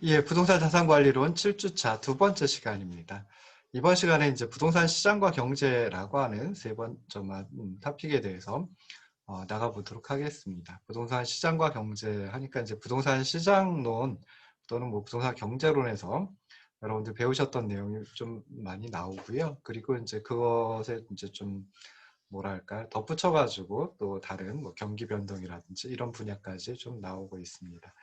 예, 부동산 자산 관리론 7주차 두 번째 시간입니다. 이번 시간에 이제 부동산 시장과 경제라고 하는 세 번째 토픽에 대해서 나가보도록 하겠습니다. 부동산 시장과 경제 하니까 이제 부동산 시장론 또는 뭐 부동산 경제론에서 여러분들 배우셨던 내용이 좀 많이 나오고요. 그리고 이제 그것에 이제 좀 뭐랄까 덧붙여가지고 또 다른 뭐 경기 변동이라든지 이런 분야까지 좀 나오고 있습니다.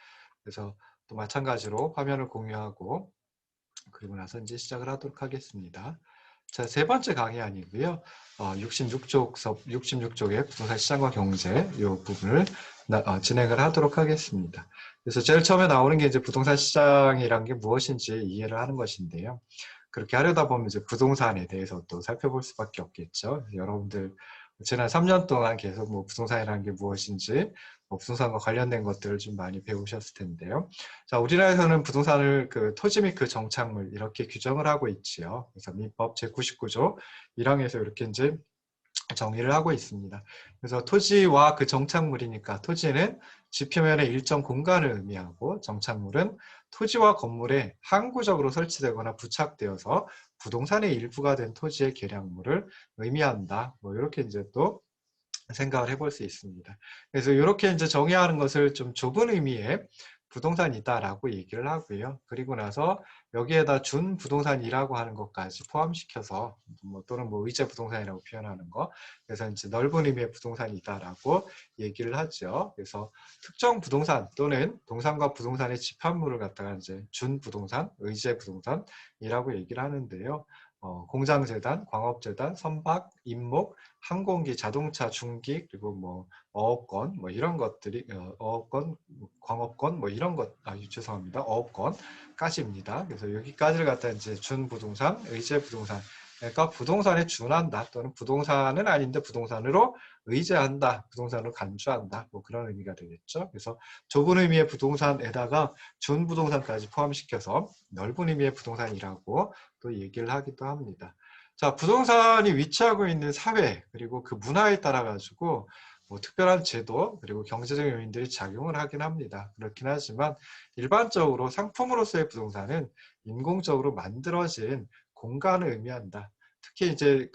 그래서 또 마찬가지로 화면을 공유하고 그리고 나서 이제 시작을 하도록 하겠습니다. 자, 세 번째 강의안이고요. 66쪽의 부동산 시장과 경제 이 부분을 진행을 하도록 하겠습니다. 그래서 제일 처음에 나오는 게 이제 부동산 시장이란 게 무엇인지 이해를 하는 것인데요. 그렇게 하려다 보면 이제 부동산에 대해서 또 살펴볼 수밖에 없겠죠. 여러분들 지난 3년 동안 계속 뭐 부동산이라는 게 무엇인지, 뭐 부동산과 관련된 것들을 좀 많이 배우셨을 텐데요. 자, 우리나라에서는 부동산을 그 토지 및 그 정착물 이렇게 규정을 하고 있지요. 그래서 민법 제99조 1항에서 이렇게 이제 정의를 하고 있습니다. 그래서 토지와 그 정착물이니까 토지는 지표면의 일정 공간을 의미하고 정착물은 토지와 건물에 항구적으로 설치되거나 부착되어서 부동산의 일부가 된 토지의 계량물을 의미한다. 뭐 이렇게 이제 또 생각을 해볼 수 있습니다. 그래서 이렇게 이제 정의하는 것을 좀 좁은 의미의 부동산이다라고 얘기를 하고요. 그리고 나서 여기에다 준 부동산이라고 하는 것까지 포함시켜서 뭐 또는 뭐 의제 부동산이라고 표현하는 거. 그래서 이제 넓은 의미의 부동산이다라고 얘기를 하죠. 그래서 특정 부동산 또는 동산과 부동산의 집합물을 갖다가 이제 준 부동산, 의제 부동산이라고 얘기를 하는데요. 공장재단, 광업재단, 선박, 임목, 항공기, 자동차, 중기, 그리고 뭐 어업권, 뭐 이런 것들이 어업권, 광업권, 뭐 이런 것, 죄송합니다. 어업권까지입니다. 그래서 여기까지를 갖다 이제 준부동산, 의제부동산, 그러니까 부동산에 준한다 또는 부동산은 아닌데 부동산으로 의제한다, 부동산으로 간주한다, 뭐 그런 의미가 되겠죠. 그래서 좁은 의미의 부동산에다가 준부동산까지 포함시켜서 넓은 의미의 부동산이라고 또 얘기를 하기도 합니다. 자, 부동산이 위치하고 있는 사회 그리고 그 문화에 따라 가지고 뭐 특별한 제도 그리고 경제적인 요인들이 작용을 하긴 합니다. 그렇긴 하지만 일반적으로 상품으로서의 부동산은 인공적으로 만들어진 공간을 의미한다. 특히 이제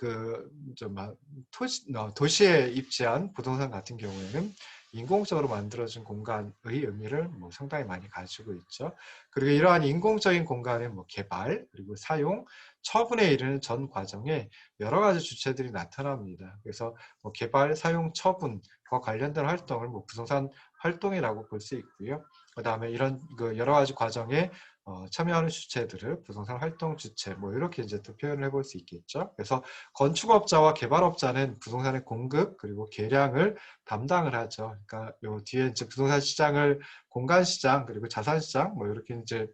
도시에 입지한 부동산 같은 경우에는 인공적으로 만들어진 공간의 의미를 뭐 상당히 많이 가지고 있죠. 그리고 이러한 인공적인 공간의 뭐 개발 그리고 사용 처분에 이르는 전 과정에 여러 가지 주체들이 나타납니다. 그래서 뭐 개발, 사용, 처분과 관련된 활동을 뭐 부동산 활동이라고 볼 수 있고요. 그 다음에 이런 그 여러 가지 과정에 참여하는 주체들을 부동산 활동 주체 뭐 이렇게 이제 또 표현을 해볼 수 있겠죠. 그래서 건축업자와 개발업자는 부동산의 공급 그리고 계량을 담당을 하죠. 그러니까 요 뒤에 이제 부동산 시장을 공간 시장 그리고 자산 시장 뭐 이렇게 이제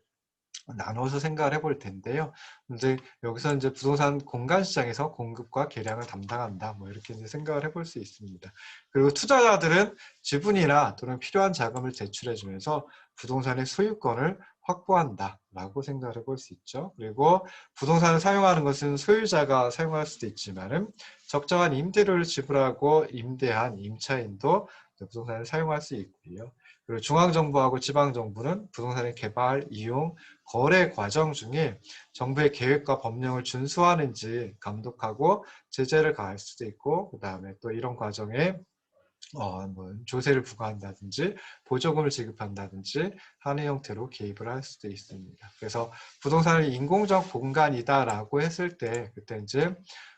나눠서 생각을 해볼 텐데요. 이제 여기서 이제 부동산 공간 시장에서 공급과 계량을 담당한다. 뭐 이렇게 이제 생각을 해볼 수 있습니다. 그리고 투자자들은 지분이나 또는 필요한 자금을 제출해주면서 부동산의 소유권을 확보한다라고 생각을 해볼 수 있죠. 그리고 부동산을 사용하는 것은 소유자가 사용할 수도 있지만은 적정한 임대료를 지불하고 임대한 임차인도 부동산을 사용할 수 있고요. 그리고 중앙정부하고 지방정부는 부동산의 개발, 이용, 거래 과정 중에 정부의 계획과 법령을 준수하는지 감독하고 제재를 가할 수도 있고 그 다음에 또 이런 과정에 뭐 조세를 부과한다든지 보조금을 지급한다든지 하는 형태로 개입을 할 수도 있습니다. 그래서 부동산을 인공적 공간이다라고 했을 때 그때 이제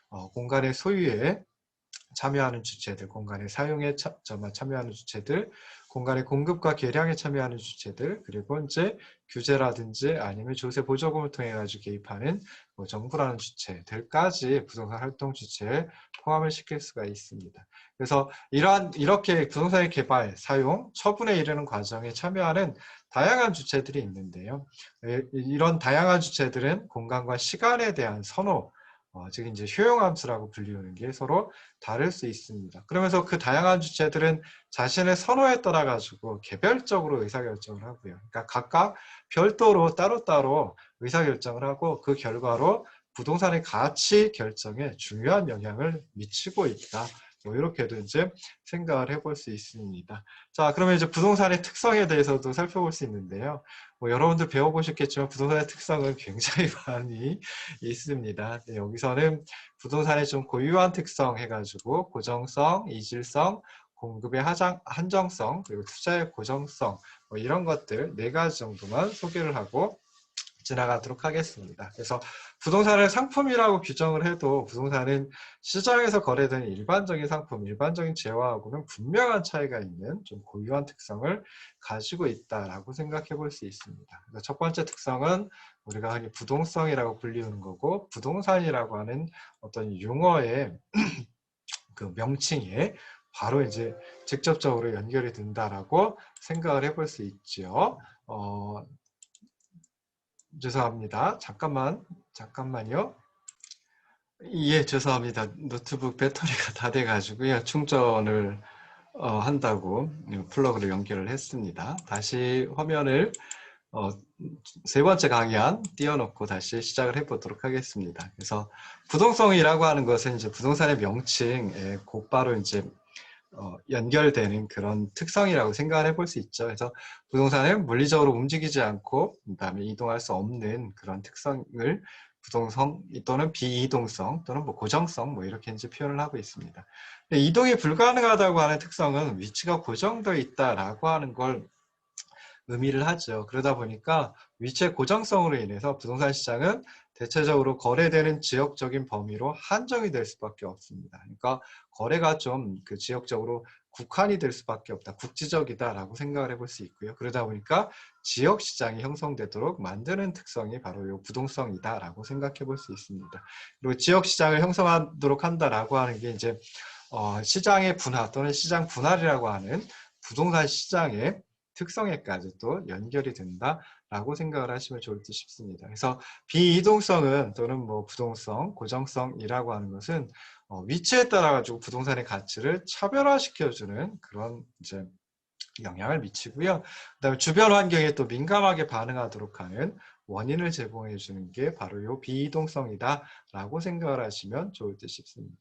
공간의 소유에 참여하는 주체들, 공간의 사용에 참여하는 주체들, 공간의 공급과 계량에 참여하는 주체들, 그리고 이제 규제라든지 아니면 조세 보조금을 통해 가지고 개입하는 뭐 정부라는 주체들까지 부동산 활동 주체에 포함을 시킬 수가 있습니다. 그래서 이렇게 부동산의 개발, 사용, 처분에 이르는 과정에 참여하는 다양한 주체들이 있는데요. 이런 다양한 주체들은 공간과 시간에 대한 선호, 즉 이제 효용함수라고 불리우는 게 서로 다를 수 있습니다. 그러면서 그 다양한 주체들은 자신의 선호에 따라 가지고 개별적으로 의사결정을 하고요. 그러니까 각각 별도로 따로따로 의사결정을 하고 그 결과로 부동산의 가치 결정에 중요한 영향을 미치고 있다. 뭐 이렇게도 이제 생각을 해볼 수 있습니다. 자, 그러면 이제 부동산의 특성에 대해서도 살펴볼 수 있는데요. 뭐 여러분들 배워보셨겠지만 부동산의 특성은 굉장히 많이 있습니다. 네, 여기서는 부동산의 좀 고유한 특성 해가지고 고정성, 이질성, 공급의 한정성, 그리고 투자의 고정성, 뭐 이런 것들 4가지 정도만 소개를 하고 지나가도록 하겠습니다. 그래서 부동산을 상품이라고 규정을 해도 부동산은 시장에서 거래되는 일반적인 상품, 일반적인 재화하고는 분명한 차이가 있는 좀 고유한 특성을 가지고 있다라고 생각해 볼 수 있습니다. 그래서 첫 번째 특성은 우리가 흔히 부동성이라고 불리우는 거고, 부동산이라고 하는 어떤 용어의 그 명칭에 바로 이제 직접적으로 연결이 된다라고 생각을 해볼 수 있죠. 죄송합니다. 잠깐만요. 예, 죄송합니다. 노트북 배터리가 다 돼가지고요. 충전을 한다고 플러그를 연결을 했습니다. 다시 화면을 세 번째 강의안 띄워놓고 다시 시작을 해보도록 하겠습니다. 그래서 부동성이라고 하는 것은 이제 부동산의 명칭에 곧바로 이제 연결되는 그런 특성이라고 생각을 해볼 수 있죠. 그래서 부동산은 물리적으로 움직이지 않고 그다음에 이동할 수 없는 그런 특성을 부동성 또는 비이동성 또는 뭐 고정성 뭐 이렇게 이제 표현을 하고 있습니다. 이동이 불가능하다고 하는 특성은 위치가 고정되어 있다라고 하는 걸 의미를 하죠. 그러다 보니까 위치의 고정성으로 인해서 부동산 시장은 대체적으로 거래되는 지역적인 범위로 한정이 될 수밖에 없습니다. 그러니까 거래가 좀 그 지역적으로 국한이 될 수밖에 없다. 국지적이다라고 생각을 해볼 수 있고요. 그러다 보니까 지역 시장이 형성되도록 만드는 특성이 바로 이 부동성이다라고 생각해 볼 수 있습니다. 그리고 지역 시장을 형성하도록 한다라고 하는 게 이제 시장의 분화 또는 시장 분할이라고 하는 부동산 시장의 특성에까지 또 연결이 된다라고 생각을 하시면 좋을 듯 싶습니다. 그래서 비이동성은 또는 뭐 부동성, 고정성이라고 하는 것은 위치에 따라 가지고 부동산의 가치를 차별화시켜주는 그런 이제 영향을 미치고요. 그다음에 주변 환경에 또 민감하게 반응하도록 하는 원인을 제공해 주는 게 바로 이 비이동성이다라고 생각을 하시면 좋을 듯 싶습니다.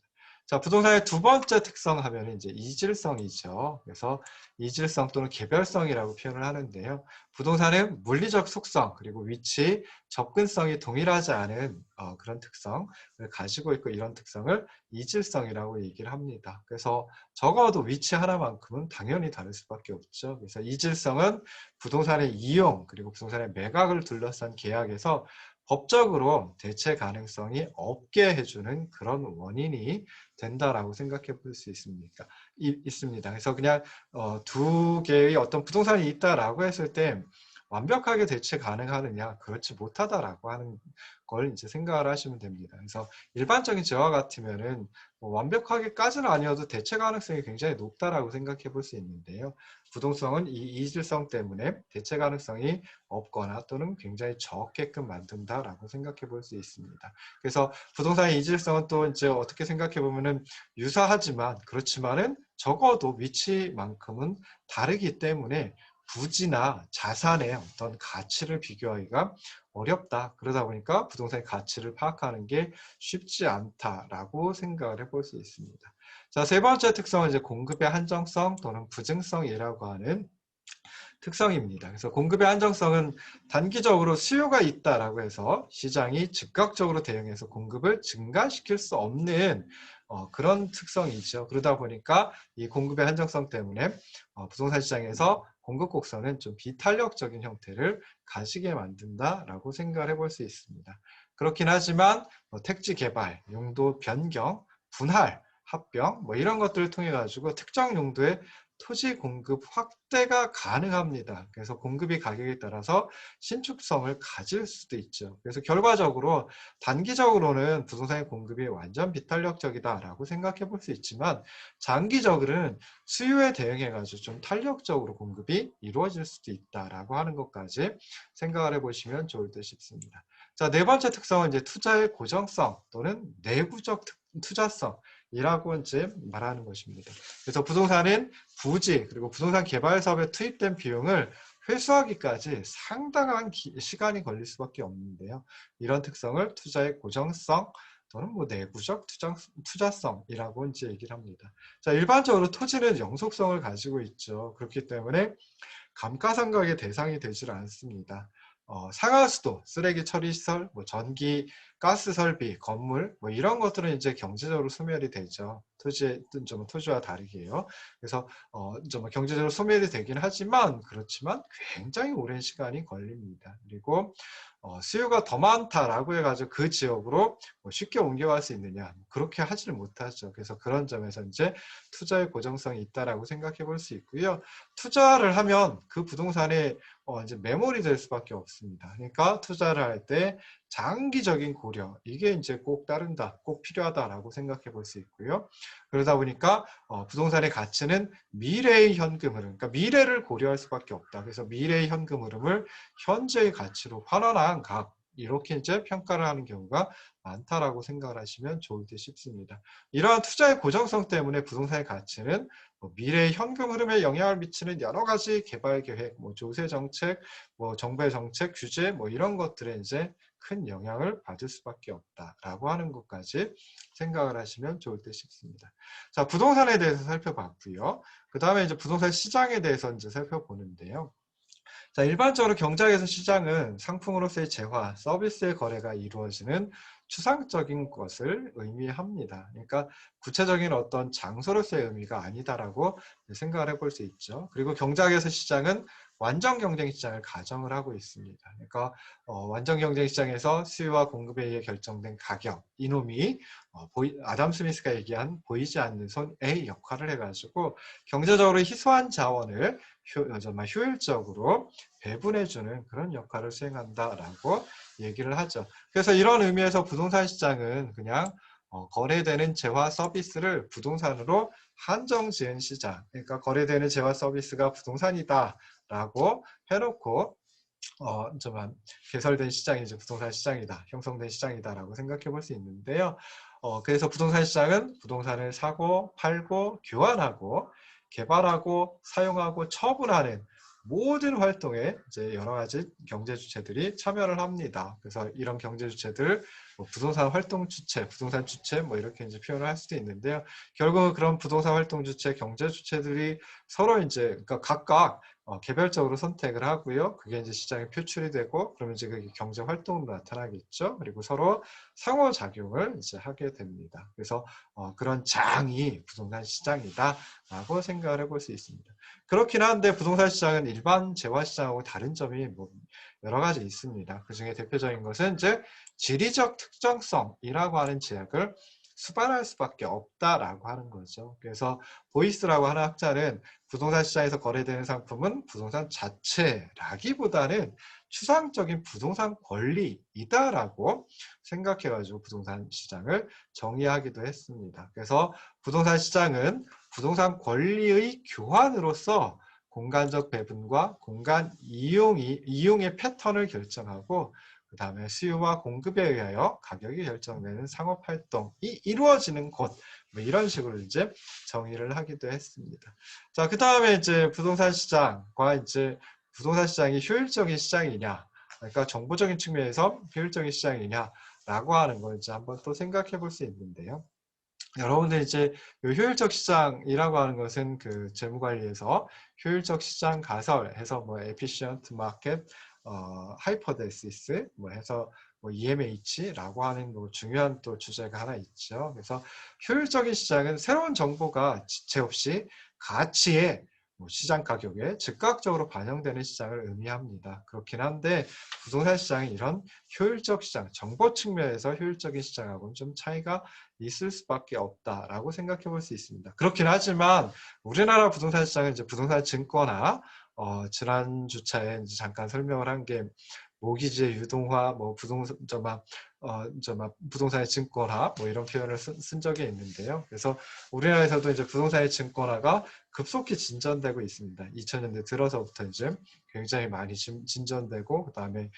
자, 부동산의 두 번째 특성 하면 이제 이질성이죠. 그래서 이질성 또는 개별성이라고 표현을 하는데요. 부동산은 물리적 속성 그리고 위치, 접근성이 동일하지 않은 그런 특성을 가지고 있고 이런 특성을 이질성이라고 얘기를 합니다. 그래서 적어도 위치 하나만큼은 당연히 다를 수밖에 없죠. 그래서 이질성은 부동산의 이용 그리고 부동산의 매각을 둘러싼 계약에서 법적으로 대체 가능성이 없게 해주는 그런 원인이 된다라고 생각해 볼 수 있습니다. 그래서 그냥 두 개의 어떤 부동산이 있다라고 했을 때 완벽하게 대체 가능하느냐 그렇지 못하다라고 하는 걸 이제 생각을 하시면 됩니다. 그래서 일반적인 재화 같으면은 뭐 완벽하게까지는 아니어도 대체 가능성이 굉장히 높다라고 생각해 볼 수 있는데요. 부동성은 이 이질성 때문에 대체 가능성이 없거나 또는 굉장히 적게끔 만든다라고 생각해 볼 수 있습니다. 그래서 부동산의 이질성은 또 이제 어떻게 생각해 보면은 유사하지만 그렇지만은 적어도 위치만큼은 다르기 때문에 부지나 자산의 어떤 가치를 비교하기가 어렵다. 그러다 보니까 부동산의 가치를 파악하는 게 쉽지 않다라고 생각을 해볼 수 있습니다. 자, 세 번째 특성은 이제 공급의 한정성 또는 부증성이라고 하는 특성입니다. 그래서 공급의 한정성은 단기적으로 수요가 있다라고 해서 시장이 즉각적으로 대응해서 공급을 증가시킬 수 없는 그런 특성이죠. 그러다 보니까 이 공급의 한정성 때문에 부동산 시장에서 공급 곡선은 좀 비탄력적인 형태를 가지게 만든다라고 생각을 해볼 수 있습니다. 그렇긴 하지만 택지 개발, 용도 변경, 분할, 합병 뭐 이런 것들을 통해 가지고 특정 용도의 토지 공급 확대가 가능합니다. 그래서 공급이 가격에 따라서 신축성을 가질 수도 있죠. 그래서 결과적으로 단기적으로는 부동산의 공급이 완전 비탄력적이다라고 생각해 볼 수 있지만 장기적으로는 수요에 대응해 가지고 좀 탄력적으로 공급이 이루어질 수도 있다라고 하는 것까지 생각을 해보시면 좋을 듯 싶습니다. 자, 네 번째 특성은 이제 투자의 고정성 또는 내구적 투자성 이라고 이제 말하는 것입니다. 그래서 부동산은 부지 그리고 부동산 개발 사업에 투입된 비용을 회수하기까지 상당한 시간이 걸릴 수밖에 없는데요. 이런 특성을 투자의 고정성 또는 뭐 내구적 투자성이라고 이제 얘기를 합니다. 자, 일반적으로 토지는 영속성을 가지고 있죠. 그렇기 때문에 감가상각의 대상이 되질 않습니다. 상하수도, 쓰레기 처리 시설, 뭐 전기, 가스 설비, 건물, 뭐 이런 것들은 이제 경제적으로 소멸이 되죠. 토지와 다르게요. 그래서 좀 경제적으로 소멸이 되긴 하지만 그렇지만 굉장히 오랜 시간이 걸립니다. 그리고 수요가 더 많다라고 해가지고 그 지역으로 뭐 쉽게 옮겨갈 수 있느냐, 그렇게 하지는 못하죠. 그래서 그런 점에서 이제 투자의 고정성이 있다라고 생각해 볼 수 있고요. 투자를 하면 그 부동산에 이제 매몰이 될 수밖에 없습니다. 그러니까 투자를 할 때 장기적인 고려, 이게 이제 꼭 따른다, 꼭 필요하다라고 생각해 볼 수 있고요. 그러다 보니까 부동산의 가치는 미래의 현금 흐름, 그러니까 미래를 고려할 수밖에 없다. 그래서 미래의 현금 흐름을 현재의 가치로 환원한 각, 이렇게 이제 평가를 하는 경우가 많다라고 생각을 하시면 좋을 듯 싶습니다. 이러한 투자의 고정성 때문에 부동산의 가치는 미래의 현금 흐름에 영향을 미치는 여러 가지 개발 계획, 뭐 조세 정책, 뭐 정부의 정책, 규제, 뭐 이런 것들에 이제 큰 영향을 받을 수밖에 없다라고 하는 것까지 생각을 하시면 좋을 듯 싶습니다. 자, 부동산에 대해서 살펴봤고요. 그 다음에 이제 부동산 시장에 대해서 이제 살펴보는데요. 자, 일반적으로 경제학에서 시장은 상품으로서의 재화, 서비스의 거래가 이루어지는 추상적인 것을 의미합니다. 그러니까 구체적인 어떤 장소로서의 의미가 아니다라고 생각을 해볼 수 있죠. 그리고 경제학에서 시장은 완전 경쟁 시장을 가정을 하고 있습니다. 그러니까 완전 경쟁 시장에서 수요와 공급에 의해 결정된 가격, 이놈이 아담 스미스가 얘기한 보이지 않는 손의 역할을 해가지고 경제적으로 희소한 자원을 정말 효율적으로 배분해주는 그런 역할을 수행한다라고 얘기를 하죠. 그래서 이런 의미에서 부동산 시장은 그냥 거래되는 재화 서비스를 부동산으로 한정 지은 시장, 그러니까 거래되는 재화 서비스가 부동산이다라고 해놓고 좀 개설된 시장이 이제 부동산 시장이다, 형성된 시장이다라고 생각해 볼 수 있는데요. 그래서 부동산 시장은 부동산을 사고, 팔고, 교환하고, 개발하고, 사용하고, 처분하는 모든 활동에 이제 여러 가지 경제 주체들이 참여를 합니다. 그래서 이런 경제 주체들, 뭐 부동산 활동 주체, 부동산 주체, 뭐 이렇게 이제 표현을 할 수도 있는데요. 결국은 그런 부동산 활동 주체, 경제 주체들이 서로 이제 그러니까 각각 개별적으로 선택을 하고요. 그게 이제 시장에 표출이 되고, 그러면 이제 그게 경제 활동으로 나타나겠죠. 그리고 서로 상호작용을 이제 하게 됩니다. 그래서 그런 장이 부동산 시장이다라고 생각을 해볼 수 있습니다. 그렇긴 한데 부동산 시장은 일반 재화 시장하고 다른 점이 뭐 여러 가지 있습니다. 그 중에 대표적인 것은 이제 지리적 특정성이라고 하는 제약을 수반할 수밖에 없다라고 하는 거죠. 그래서 보이스라고 하는 학자는 부동산 시장에서 거래되는 상품은 부동산 자체라기보다는 추상적인 부동산 권리이다라고 생각해가지고 부동산 시장을 정의하기도 했습니다. 그래서 부동산 시장은 부동산 권리의 교환으로서 공간적 배분과 공간 이용의 패턴을 결정하고, 그 다음에 수요와 공급에 의하여 가격이 결정되는 상업활동이 이루어지는 곳, 뭐 이런 식으로 이제 정의를 하기도 했습니다. 자, 그 다음에 이제 부동산 시장과 이제 부동산 시장이 효율적인 시장이냐, 그러니까 정보적인 측면에서 효율적인 시장이냐라고 하는 걸 이제 한번 또 생각해 볼 수 있는데요. 여러분들 이제 효율적 시장이라고 하는 것은 그 재무관리에서 효율적 시장 가설해서 뭐 efficient market, hypothesis 뭐 해서 뭐 EMH라고 하는 뭐 중요한 또 주제가 하나 있죠. 그래서 효율적인 시장은 새로운 정보가 지체 없이 가치에 뭐 시장 가격에 즉각적으로 반영되는 시장을 의미합니다. 그렇긴 한데 부동산 시장이 이런 효율적 시장, 정보 측면에서 효율적인 시장하고는 좀 차이가 있을 수밖에 없다라고 생각해 볼 수 있습니다. 그렇긴 하지만 우리나라 부동산 시장은 이제 부동산 증권화, 지난 주차에 이제 잠깐 설명을 한 게 모기지의 유동화, 뭐 부동산의 증권화, 뭐 이런 표현을 쓴 적이 있는데요. 그래서 우리나라에서도 이제 부동산의 증권화가 급속히 진전되고 있습니다. 2000년대 들어서부터 이제 굉장히 많이 진전되고, 그다음에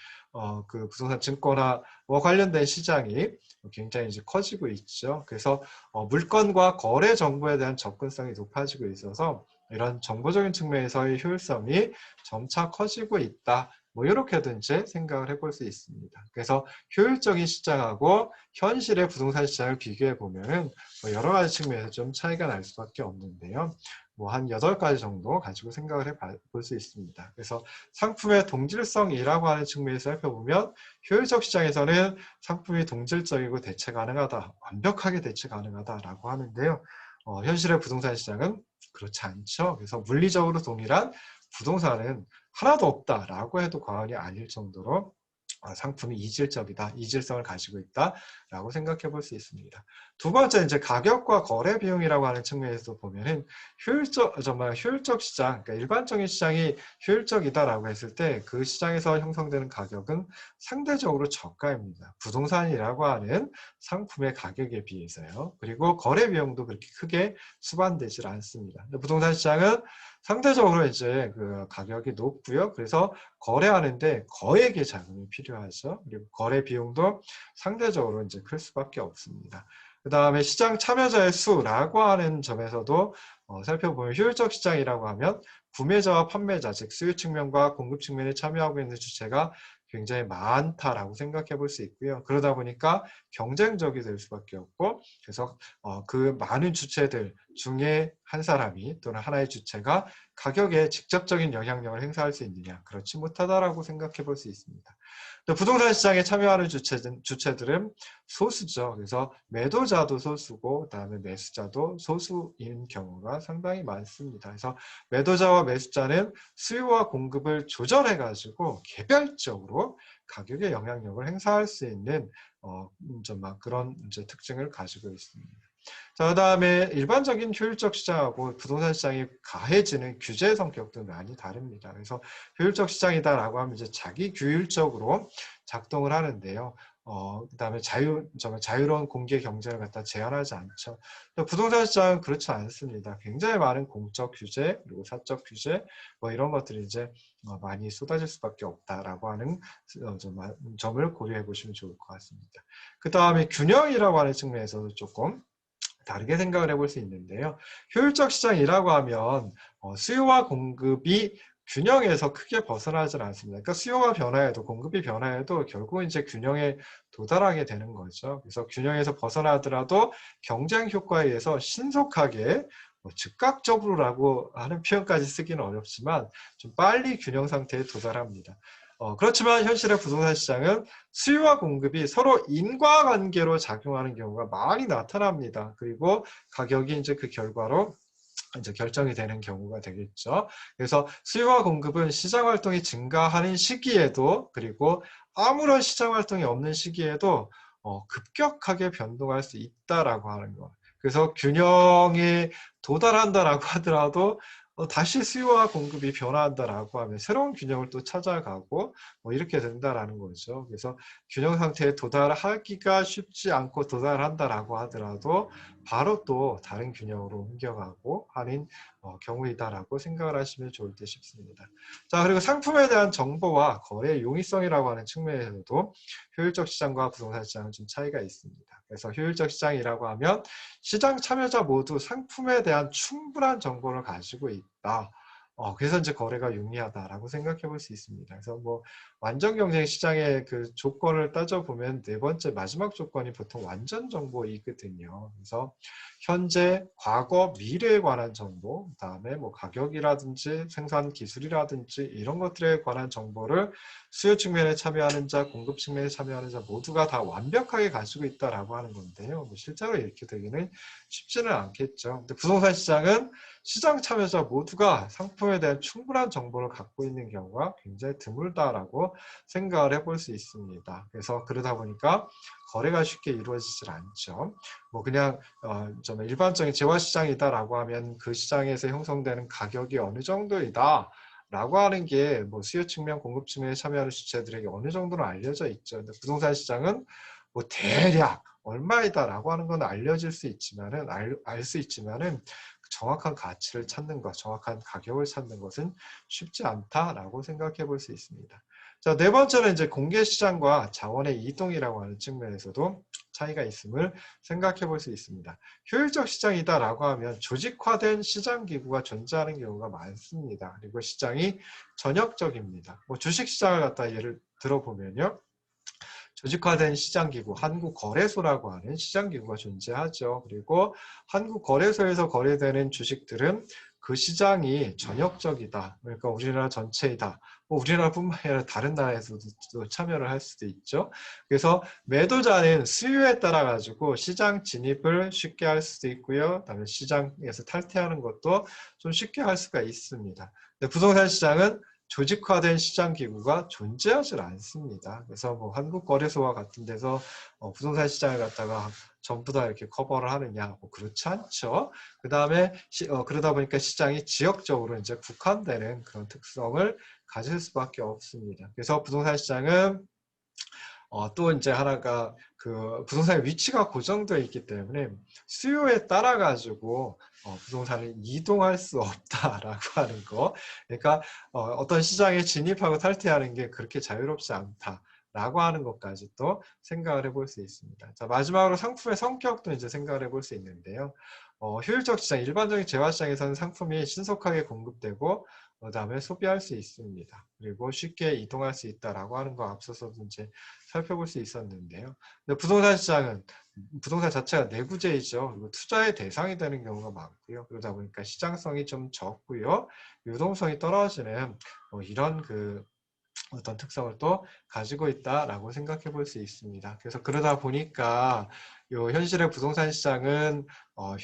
그 부동산 증권화와 관련된 시장이 굉장히 이제 커지고 있죠. 그래서 물건과 거래 정보에 대한 접근성이 높아지고 있어서 이런 정보적인 측면에서의 효율성이 점차 커지고 있다. 뭐 이렇게도 이제 생각을 해볼 수 있습니다. 그래서 효율적인 시장하고 현실의 부동산 시장을 비교해 보면은 뭐 여러 가지 측면에서 좀 차이가 날 수밖에 없는데요. 뭐 한 8가지 정도 가지고 생각을 해 볼 수 있습니다. 그래서 상품의 동질성이라고 하는 측면에서 살펴보면 효율적 시장에서는 상품이 동질적이고 대체 가능하다, 완벽하게 대체 가능하다라고 하는데요. 현실의 부동산 시장은 그렇지 않죠. 그래서 물리적으로 동일한 부동산은 하나도 없다라고 해도 과언이 아닐 정도로 상품이 이질적이다, 이질성을 가지고 있다라고 생각해 볼 수 있습니다. 두 번째, 이제 가격과 거래 비용이라고 하는 측면에서 보면은 정말 효율적 시장, 그러니까 일반적인 시장이 효율적이다라고 했을 때 그 시장에서 형성되는 가격은 상대적으로 저가입니다. 부동산이라고 하는 상품의 가격에 비해서요. 그리고 거래 비용도 그렇게 크게 수반되질 않습니다. 부동산 시장은 상대적으로 이제 그 가격이 높고요. 그래서 거래하는데 거액의 자금이 필요하죠. 그리고 거래 비용도 상대적으로 이제 클 수밖에 없습니다. 그 다음에 시장 참여자의 수라고 하는 점에서도 살펴보면 효율적 시장이라고 하면 구매자와 판매자, 즉 수요 측면과 공급 측면에 참여하고 있는 주체가 굉장히 많다라고 생각해 볼 수 있고요. 그러다 보니까 경쟁적이 될 수밖에 없고, 그래서 그 많은 주체들 중에 한 사람이 또는 하나의 주체가 가격에 직접적인 영향력을 행사할 수 있느냐, 그렇지 못하다라고 생각해 볼 수 있습니다. 또 부동산 시장에 참여하는 주체들은 소수죠. 그래서 매도자도 소수고 그다음에 매수자도 소수인 경우가 상당히 많습니다. 그래서 매도자와 매수자는 수요와 공급을 조절해 가지고 개별적으로 가격에 영향력을 행사할 수 있는 그런 이제 특징을 가지고 있습니다. 자, 그다음에 일반적인 효율적 시장하고 부동산 시장이 가해지는 규제 성격도 많이 다릅니다. 그래서 효율적 시장이다라고 하면 이제 자기 규율적으로 작동을 하는데요. 그다음에 정말 자유로운 공개 경쟁을 갖다 제한하지 않죠. 부동산 시장은 그렇지 않습니다. 굉장히 많은 공적 규제 그리고 사적 규제 뭐 이런 것들이 이제 많이 쏟아질 수밖에 없다라고 하는 점을 고려해 보시면 좋을 것 같습니다. 그다음에 균형이라고 하는 측면에서도 조금 다르게 생각을 해볼 수 있는데요. 효율적 시장이라고 하면 수요와 공급이 균형에서 크게 벗어나질 않습니다. 그러니까 수요가 변화해도 공급이 변화해도 결국은 이제 균형에 도달하게 되는 거죠. 그래서 균형에서 벗어나더라도 경쟁 효과에 의해서 신속하게 즉각적으로라고 하는 표현까지 쓰기는 어렵지만 좀 빨리 균형 상태에 도달합니다. 그렇지만 현실의 부동산 시장은 수요와 공급이 서로 인과관계로 작용하는 경우가 많이 나타납니다. 그리고 가격이 이제 그 결과로 이제 결정이 되는 경우가 되겠죠. 그래서 수요와 공급은 시장 활동이 증가하는 시기에도 그리고 아무런 시장 활동이 없는 시기에도 급격하게 변동할 수 있다라고 하는 거. 그래서 균형에 도달한다라고 하더라도 다시 수요와 공급이 변화한다라고 하면 새로운 균형을 또 찾아가고 뭐 이렇게 된다라는 거죠. 그래서 균형 상태에 도달하기가 쉽지 않고 도달한다라고 하더라도 바로 또 다른 균형으로 옮겨가고 하는 경우이다라고 생각을 하시면 좋을 듯 싶습니다. 자, 그리고 상품에 대한 정보와 거래의 용이성이라고 하는 측면에서도 효율적 시장과 부동산 시장은 좀 차이가 있습니다. 그래서 효율적 시장이라고 하면 시장 참여자 모두 상품에 대한 충분한 정보를 가지고 있다. 그래서 이제 거래가 용이하다라고 생각해 볼 수 있습니다. 그래서 뭐 완전 경쟁 시장의 그 조건을 따져보면 네 번째 마지막 조건이 보통 완전 정보이거든요. 그래서 현재, 과거, 미래에 관한 정보, 그다음에 뭐 가격이라든지 생산 기술이라든지 이런 것들에 관한 정보를 수요 측면에 참여하는 자, 공급 측면에 참여하는 자 모두가 다 완벽하게 가지고 있다라고 하는 건데요. 뭐 실제로 이렇게 되기는 쉽지는 않겠죠. 근데 부동산 시장은 시장 참여자 모두가 상품에 대한 충분한 정보를 갖고 있는 경우가 굉장히 드물다라고 생각을 해볼 수 있습니다. 그래서 그러다 보니까 거래가 쉽게 이루어지질 않죠. 뭐 그냥 좀 일반적인 재화시장이다라고 하면 그 시장에서 형성되는 가격이 어느 정도이다 라고 하는 게 뭐 수요 측면, 공급 측면에 참여하는 주체들에게 어느 정도는 알려져 있죠. 근데 부동산 시장은 뭐 대략 얼마이다라고 하는 건 알려질 수 있지만은 알 수 있지만은 정확한 가치를 찾는 것, 정확한 가격을 찾는 것은 쉽지 않다라고 생각해 볼 수 있습니다. 자, 네 번째는 이제 공개 시장과 자원의 이동이라고 하는 측면에서도 차이가 있음을 생각해 볼 수 있습니다. 효율적 시장이다라고 하면 조직화된 시장 기구가 존재하는 경우가 많습니다. 그리고 시장이 전역적입니다. 뭐 주식 시장을 갖다 예를 들어보면요. 조직화된 시장기구, 한국거래소라고 하는 시장기구가 존재하죠. 그리고 한국거래소에서 거래되는 주식들은 그 시장이 전역적이다. 그러니까 우리나라 전체이다. 뭐 우리나라뿐만 아니라 다른 나라에서도 참여를 할 수도 있죠. 그래서 매도자는 수요에 따라 가지고 시장 진입을 쉽게 할 수도 있고요. 그다음에 시장에서 탈퇴하는 것도 좀 쉽게 할 수가 있습니다. 근데 부동산 시장은 조직화된 시장 기구가 존재하지 않습니다. 그래서 뭐 한국거래소와 같은 데서 부동산 시장을 갖다가 전부 다 이렇게 커버를 하느냐, 뭐 그렇지 않죠. 그 다음에 그러다 보니까 시장이 지역적으로 이제 국한되는 그런 특성을 가질 수밖에 없습니다. 그래서 부동산 시장은 또 이제 하나가 그 부동산의 위치가 고정되어 있기 때문에 수요에 따라 가지고 부동산을 이동할 수 없다라고 하는 거. 그러니까 어떤 시장에 진입하고 탈퇴하는 게 그렇게 자유롭지 않다라고 하는 것까지 또 생각을 해볼 수 있습니다. 자, 마지막으로 상품의 성격도 이제 생각을 해볼 수 있는데요. 효율적 시장, 일반적인 재화시장에서는 상품이 신속하게 공급되고 그다음에 소비할 수 있습니다. 그리고 쉽게 이동할 수 있다라고 하는 거 앞서서도 이제 살펴볼 수 있었는데요. 근데 부동산 시장은 부동산 자체가 내구재이죠. 그리고 투자의 대상이 되는 경우가 많고요. 그러다 보니까 시장성이 좀 적고요. 유동성이 떨어지는 이런 그 어떤 특성을 또 가지고 있다라고 생각해 볼 수 있습니다. 그래서 그러다 보니까 요 현실의 부동산 시장은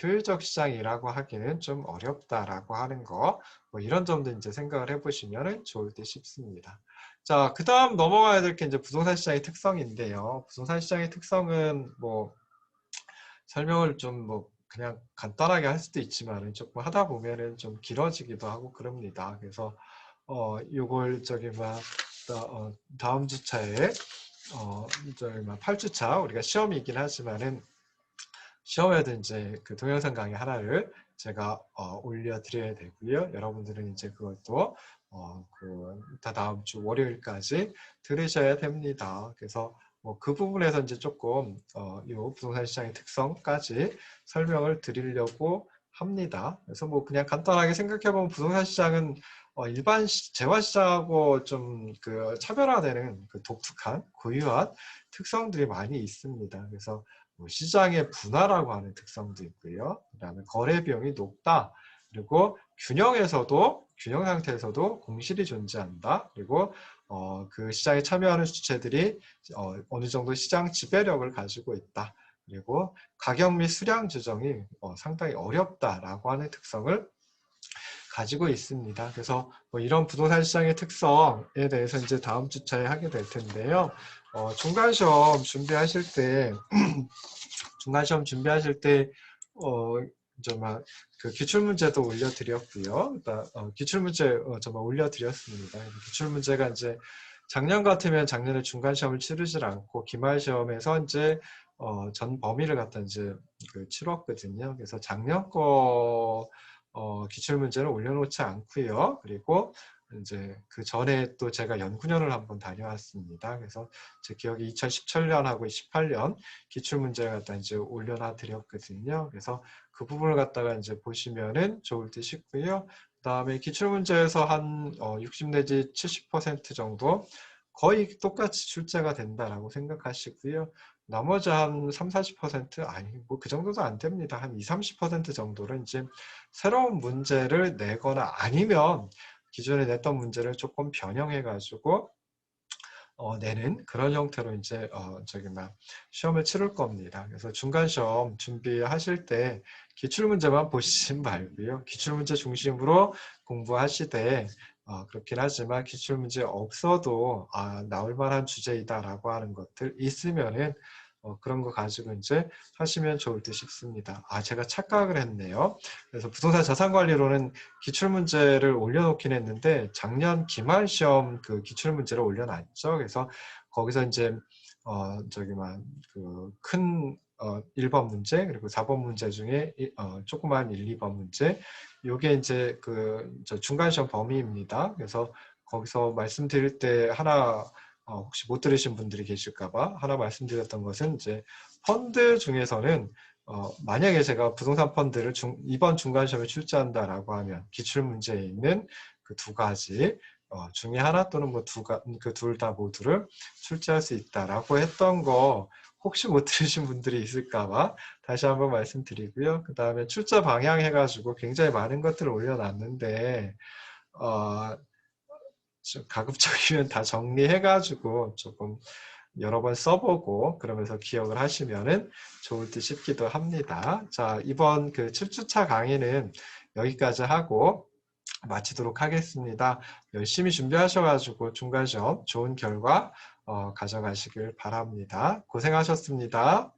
효율적 시장이라고 하기는 좀 어렵다라고 하는 거, 뭐 이런 점도 이제 생각을 해보시면 좋을 듯 싶습니다. 자, 그 다음 넘어가야 될 게 이제 부동산 시장의 특성인데요. 부동산 시장의 특성은 뭐 설명을 좀 뭐 그냥 간단하게 할 수도 있지만 조금 하다 보면은 좀 길어지기도 하고 그럽니다. 그래서 요걸 다음 주차에 저기 8주차 우리가 시험이긴 하지만은 시험에도 이제 그 동영상 강의 하나를 제가 올려드려야 되고요. 여러분들은 이제 그것도 다음 주 월요일까지 들으셔야 됩니다. 그래서 뭐 그 부분에서 이제 조금 이 부동산 시장의 특성까지 설명을 드리려고 합니다. 그래서 뭐 그냥 간단하게 생각해 보면 부동산 시장은 일반 재화 시장하고 좀 그 차별화되는 그 독특한 고유한 특성들이 많이 있습니다. 그래서 뭐 시장의 분화라고 하는 특성도 있고요. 그다음에 거래 비용이 높다. 그리고 균형 상태에서도 공실이 존재한다. 그리고 그 시장에 참여하는 주체들이 어느 정도 시장 지배력을 가지고 있다. 그리고 가격 및 수량 조정이 상당히 어렵다라고 하는 특성을 가지고 있습니다. 그래서 뭐 이런 부동산 시장의 특성에 대해서 이제 다음 주차에 하게 될 텐데요. 중간 시험 준비하실 때 정말 그 기출문제도 올려드렸고요. 기출문제 정말 올려드렸습니다. 기출문제가 이제 작년 같으면 작년에 중간 시험을 치르질 않고 기말 시험에서 이제 전 범위를 갖다 이제 치렀거든요. 그래서 작년 거 기출문제는 올려놓지 않고요. 그리고 이제 그 전에 또 제가 연구년을 한번 다녀왔습니다. 그래서 제 기억이 2017년하고 18년 기출문제를 갖다 이제 올려놔 드렸거든요. 그래서 그 부분을 갖다가 이제 보시면은 좋을 듯 싶고요. 그 다음에 기출문제에서 한 60 내지 70% 정도 거의 똑같이 출제가 된다라고 생각하시고요. 나머지 한 3, 40% 아니 뭐 그 정도도 안 됩니다. 한 2, 30% 정도는 이제 새로운 문제를 내거나 아니면 기존에 냈던 문제를 조금 변형해 가지고 내는 그런 형태로 이제 시험을 치를 겁니다. 그래서 중간 시험 준비하실 때 기출 문제만 보시지 말고요. 기출 문제 중심으로 공부하시되 그렇긴 하지만 기출 문제 없어도 나올 만한 주제이다라고 하는 것들 있으면은 그런 거 가지고 이제 하시면 좋을 듯 싶습니다. 제가 착각을 했네요. 그래서 부동산 자산관리로는 기출문제를 올려놓긴 했는데 작년 기말 시험 그 기출문제를 올려놨죠. 그래서 거기서 이제 큰 1번 문제 그리고 4번 문제 중에 조그만 1, 2번 문제 요게 이제 중간 시험 범위입니다. 그래서 거기서 말씀드릴 때 하나 혹시 못 들으신 분들이 계실까봐 하나 말씀드렸던 것은 이제 펀드 중에서는 만약에 제가 부동산 펀드를 이번 중간시험에 출제한다라고 하면 기출문제에 있는 그 두 가지 중에 하나 또는 뭐 그 둘 다 모두를 출제할 수 있다라고 했던 거 혹시 못 들으신 분들이 있을까봐 다시 한번 말씀드리고요. 그 다음에 출제 방향 해가지고 굉장히 많은 것들을 올려놨는데 좀 가급적이면 다 정리해가지고 조금 여러 번 써보고 그러면서 기억을 하시면은 좋을 듯 싶기도 합니다. 자, 이번 그 7주차 강의는 여기까지 하고 마치도록 하겠습니다. 열심히 준비하셔가지고 중간시험 좋은 결과 가져가시길 바랍니다. 고생하셨습니다.